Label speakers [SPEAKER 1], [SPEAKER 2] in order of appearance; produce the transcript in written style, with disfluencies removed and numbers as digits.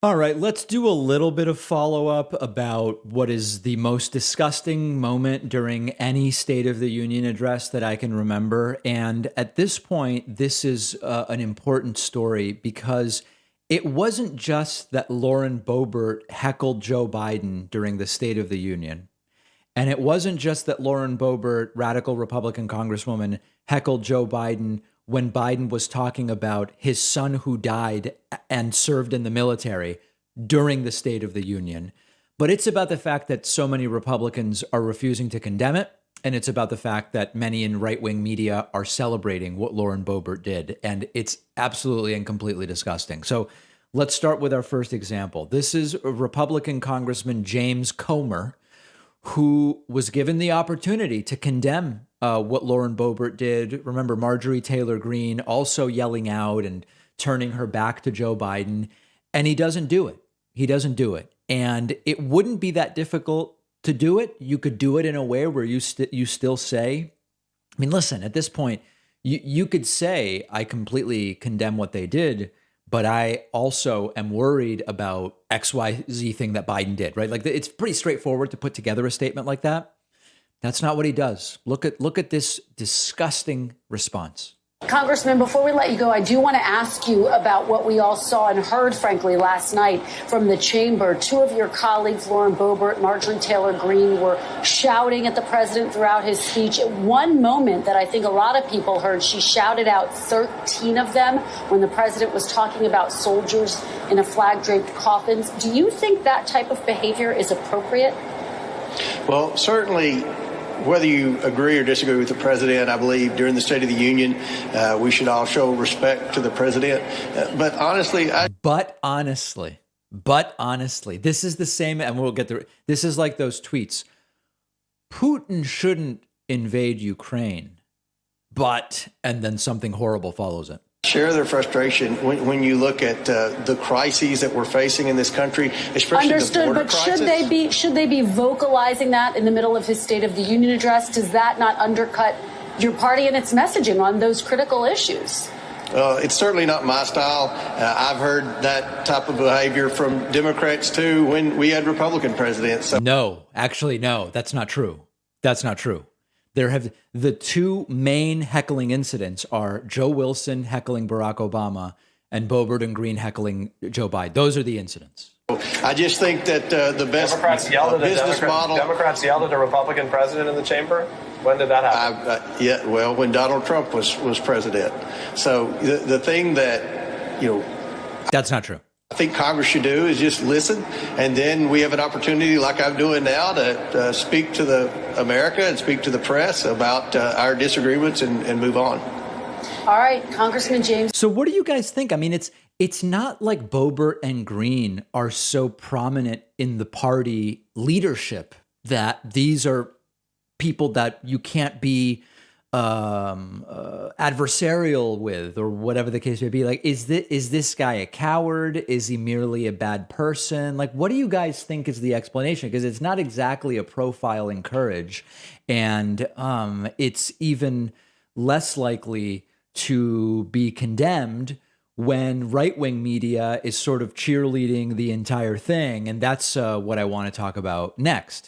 [SPEAKER 1] All right, let's do a little bit of follow up about what is the most disgusting moment during any State of the Union address that I can remember. And at this point, this is an important story because it wasn't just that Lauren Boebert heckled Joe Biden during the State of the Union. And it wasn't just that Lauren Boebert, radical Republican Congresswoman, heckled Joe Biden when Biden was talking about his son who died and served in the military during the State of the Union. But it's about the fact that so many Republicans are refusing to condemn it. And it's about the fact that many in right-wing media are celebrating what Lauren Boebert did. And it's absolutely and completely disgusting. So let's start with our first example. This is Republican Congressman James Comer, who was given the opportunity to condemn what Lauren Boebert did. Remember, Marjorie Taylor Greene also yelling out and turning her back to Joe Biden. And he doesn't do it. He doesn't do it. And it wouldn't be that difficult to do it. You could do it in a way where you still say, I mean, listen, at this point, you could say, I completely condemn what they did, but I also am worried about XYZ thing that Biden did, right? Like, it's pretty straightforward to put together a statement like that. That's not what he does. Look at this disgusting response.
[SPEAKER 2] Congressman, before we let you go, I do want to ask you about what we all saw and heard, frankly, last night from the chamber. Two of your colleagues, Lauren Boebert, Marjorie Taylor Greene, were shouting at the president throughout his speech. At one moment that I think a lot of people heard, she shouted out 13 of them when the president was talking about soldiers in a flag-draped coffins. Do you think that type of behavior is appropriate?
[SPEAKER 3] Well, certainly, whether you agree or disagree with the president, I believe during the State of the Union, we should all show respect to the president. But honestly, this is the same, and we'll get there. This is like those tweets. Putin shouldn't invade Ukraine, and then something horrible follows it. Share their frustration when you look at the crises that we're facing in this country, especially
[SPEAKER 2] Understood,
[SPEAKER 3] the border
[SPEAKER 2] but
[SPEAKER 3] crisis.
[SPEAKER 2] should they be vocalizing that in the middle of his State of the Union address? Does that not undercut your party and its messaging on those critical issues?
[SPEAKER 3] It's certainly not my style. I've heard that type of behavior from Democrats too when we had Republican presidents. So.
[SPEAKER 1] No, that's not true. That's not true. The two main heckling incidents are Joe Wilson heckling Barack Obama and Boebert and Greene heckling Joe Biden. Those are the incidents.
[SPEAKER 3] I just think that the best business model.
[SPEAKER 4] Democrats yelled at a Republican president in the chamber. When did that happen?
[SPEAKER 3] When Donald Trump was president. So the thing that
[SPEAKER 1] that's not true.
[SPEAKER 3] I think Congress should do is just listen, and then we have an opportunity, like I'm doing now, to speak to the America and speak to the press about our disagreements and move on.
[SPEAKER 2] All right, Congressman James.
[SPEAKER 1] So what do you guys think? I mean, it's not like Boebert and Greene are so prominent in the party leadership that these are people that you can't be adversarial with, or whatever the case may be. Like, is this guy a coward? Is he merely a bad person? Like, what do you guys think is the explanation? Because it's not exactly a profile in courage, and it's even less likely to be condemned when right-wing media is sort of cheerleading the entire thing. And that's what I want to talk about next.